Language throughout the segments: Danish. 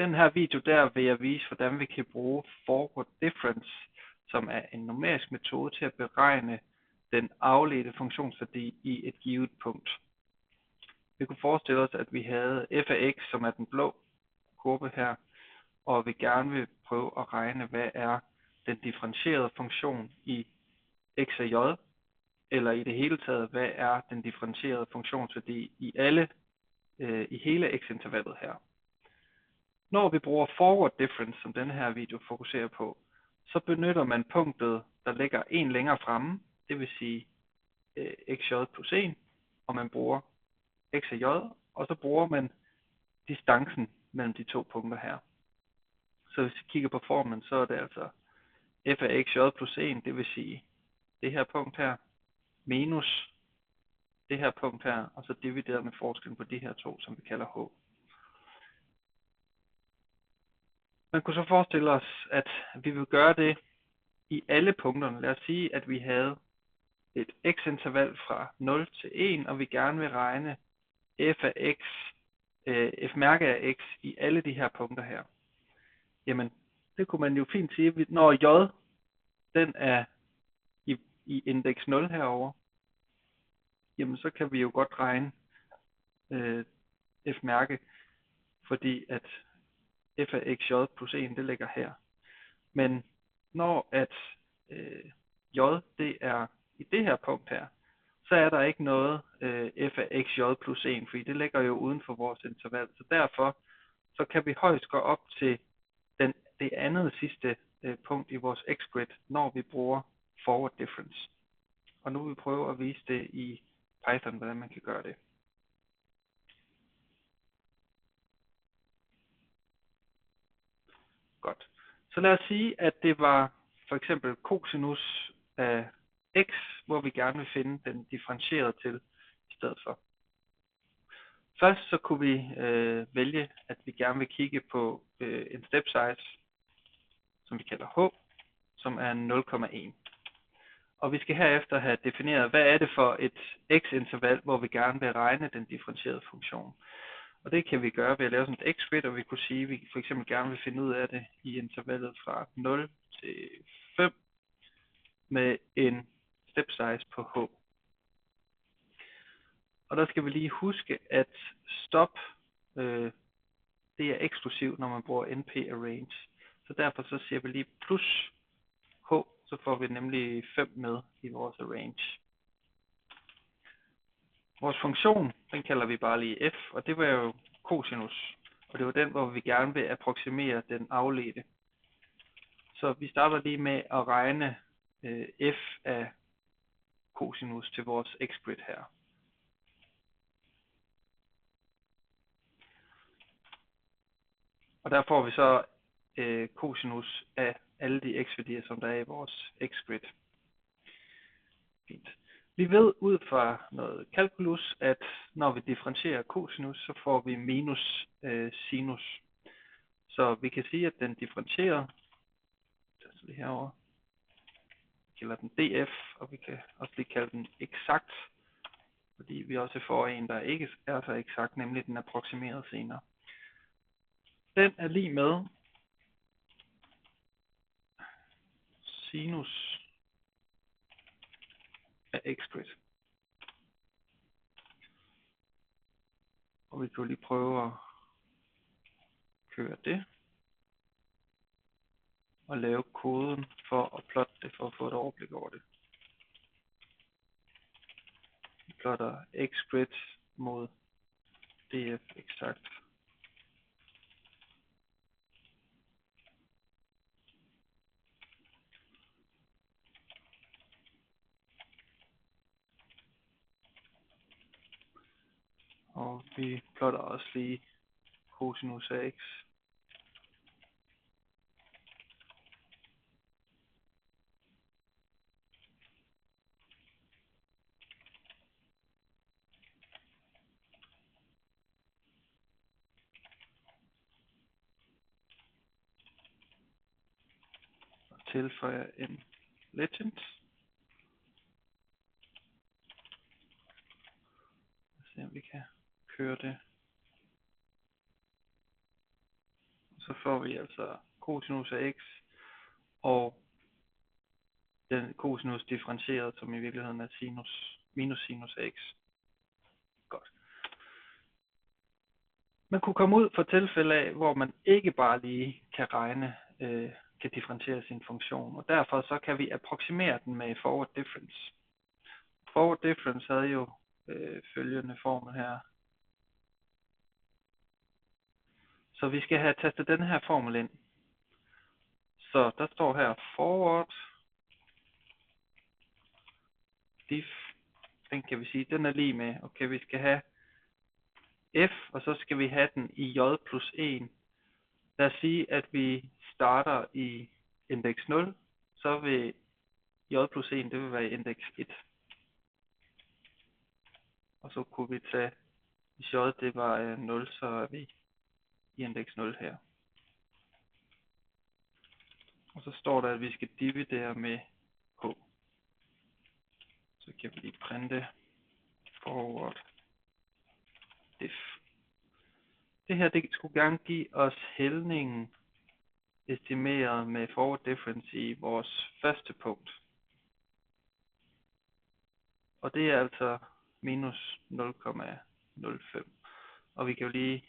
den her video der vil jeg vise, hvordan vi kan bruge forward difference, som er en numerisk metode til at beregne den afledte funktionsværdi i et givet punkt. Vi kunne forestille os, at vi havde f af x, som er den blå kurve her, og vi gerne vil prøve at regne, hvad er den differentierede funktion i x af j, eller i det hele taget, hvad er den differentierede funktionsværdi i hele x-intervallet her. Når vi bruger forward difference, som denne her video fokuserer på, så benytter man punktet, der ligger en længere fremme, det vil sige xj plus 1, og man bruger x af j, og så bruger man distancen mellem de to punkter her. Så hvis vi kigger på formlen, så er det altså f af xj plus 1, det vil sige det her punkt her, minus det her punkt her, og så divideret med forskellen på de her to, som vi kalder h. Man kunne så forestille os, at vi vil gøre det i alle punkterne. Lad os sige, at vi havde et x-interval fra 0 til 1, og vi gerne vil regne f af x, f mærke af x i alle de her punkter her. Jamen, det kunne man jo fint sige, at når j, den er i indeks 0 herover, jamen så kan vi jo godt regne f mærke, fordi at f af xj plus 1, det ligger her. Men når at j, det er i det her punkt her, så er der ikke noget f af xj plus 1, fordi det ligger jo uden for vores interval. Så derfor så kan vi højst gå op til det andet sidste punkt i vores x-grid, når vi bruger forward difference. Og nu vil vi prøve at vise det i Python, hvordan man kan gøre det. Godt. Så lad os sige, at det var for eksempel cosinus af x, hvor vi gerne vil finde den differentierede til i stedet for. Først så kunne vi vælge, at vi gerne vil kigge på en step size, som vi kalder h, som er 0,1. Og vi skal herefter have defineret, hvad er det for et x-interval, hvor vi gerne vil regne den differentierede funktion. Og det kan vi gøre ved at lave sådan et x-grid, og vi kunne sige, at vi for eksempel gerne vil finde ud af det i intervallet fra 0 til 5 med en step size på h. Og der skal vi lige huske, at stop det er eksklusivt, når man bruger np-arrange. Så derfor så siger vi lige plus h, så får vi nemlig 5 med i vores arrange. Vores funktion, den kalder vi bare lige f, og det var jo cosinus. Og det var den, hvor vi gerne vil approximere den afledte. Så vi starter lige med at regne f af cosinus til vores x-grid her. Og der får vi så cosinus af alle de x-værdier, som der er i vores x-grid. Fint. Vi ved ud fra noget kalkulus, at når vi differentierer cosinus, så får vi minus sinus. Så vi kan sige, at den differentierer, så det herovre, vi kalder den df, og vi kan også lige kalde den eksakt, fordi vi også får en, der ikke er så eksakt, nemlig den approximerede senere. Den er lige med sinus af x-grid. Og vi kan lige prøve at køre det. Og lave koden for at plotte det, for at få et overblik over det. Vi plotter x-grid mod df eksakt. Og vi plotter også lige cosinus af x. Og tilføjer en legend. Se om vi kan køre det. så får vi altså cosinus af x og den cosinus differentieret, som i virkeligheden er minus sinus af x. Godt. Man kunne komme ud for tilfælde af, hvor man ikke bare lige kan differentiere sin funktion, og derfor så kan vi approximere den med forward difference. Forward difference havde jo følgende formel her. Så vi skal have tastet den her formel ind. Så der står her forward diff, den kan vi sige, den er lige med, okay, vi skal have f, og så skal vi have den i j plus 1. Lad os sige, at vi starter i indeks 0, så vil j plus 1, det vil være i indeks 1. Og så kunne vi tage, hvis j det var 0, så er vi i indeks 0 her. Og så står der, at vi skal dividere med h. Så kan vi lige printe forward diff. Det her, det skulle gerne give os hældningen estimeret med forward difference i vores første punkt. Og det er altså minus 0,05. Og vi kan jo lige,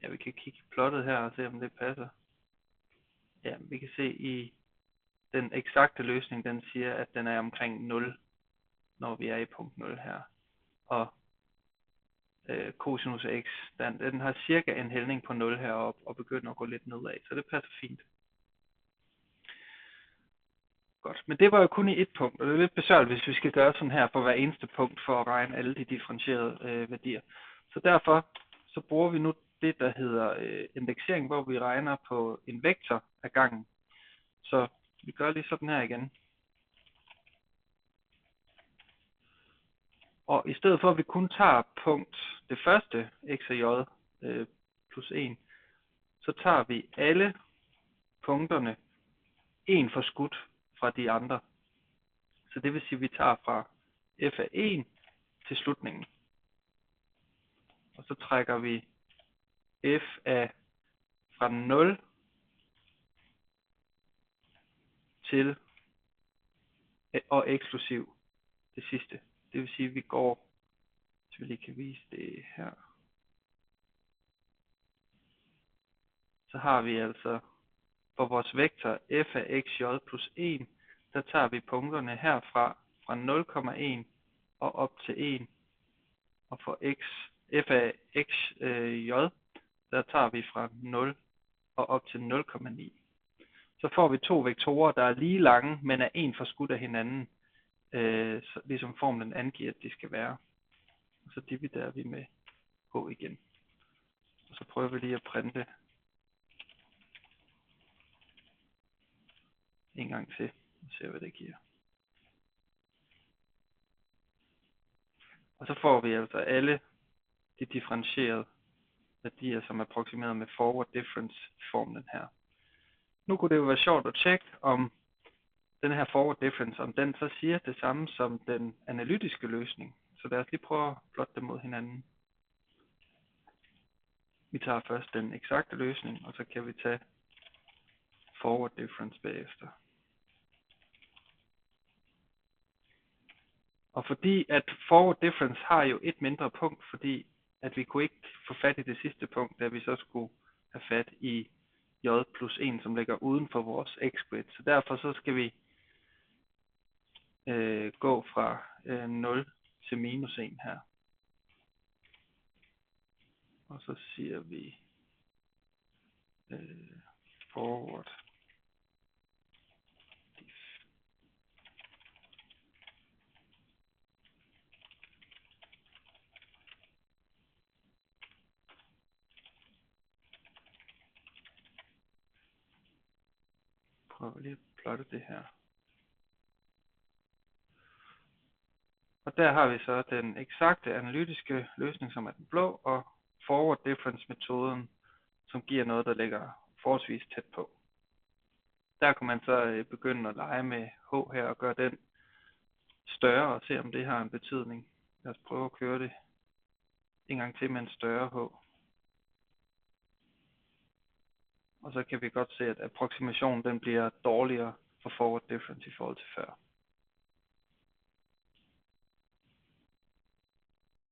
vi kan kigge i plottet her og se, om det passer. Ja, vi kan se i den eksakte løsning, den siger, at den er omkring 0, når vi er i punkt 0 her. Og cosinus af x, den har cirka en hældning på 0 heroppe og begynder at gå lidt nedad, så det passer fint. Godt, men det var jo kun i et punkt, og det er lidt besværligt, hvis vi skal gøre sådan her for hver eneste punkt for at regne alle de differentierede værdier. Så derfor så bruger vi nu det, der hedder indeksering, hvor vi regner på en vektor af gangen. Så vi gør lige sådan her igen. Og i stedet for at vi kun tager punkt, det første, x og j plus 1, så tager vi alle punkterne en forskudt fra de andre. Så det vil sige, at vi tager fra f af 1 til slutningen. Og så trækker vi f af fra 0 til og eksklusiv det sidste. Det vil sige, at vi går, så vi lige kan vise det her. Så har vi altså for vores vektor f af xj plus 1, der tager vi punkterne herfra fra 0,1 og op til 1. Og for f af xj, der tager vi fra 0 og op til 0,9. Så får vi to vektorer, der er lige lange, men er en forskudt af hinanden, ligesom formlen angiver, at de skal være. Og så dividerer vi med h igen. Og så prøver vi lige at printe en gang til og se, hvad det giver. Og så får vi altså alle de differentierede værdier, som er approximeret med forward difference formlen her. Nu kunne det jo være sjovt at tjekke, om den her forward difference, om den så siger det samme som den analytiske løsning. Så lad os lige prøve at plotte dem mod hinanden. Vi tager først den eksakte løsning, og så kan vi tage forward difference bagefter. Og fordi at forward difference har jo et mindre punkt, fordi at vi kunne ikke få fat i det sidste punkt, da vi så skulle have fat i j plus 1, som ligger uden for vores x-grid. Så derfor så skal vi gå fra 0 til minus 1 her. Og så siger vi forward diff. Prøv lige at plotte det her. Og der har vi så den eksakte analytiske løsning, som er den blå, og forward difference metoden, som giver noget, der ligger forholdsvis tæt på. Der kan man så begynde at lege med h her og gøre den større og se, om det har en betydning. Lad os prøve at køre det en gang til med en større h. og så kan vi godt se, at approximationen den bliver dårligere for forward difference i forhold til før.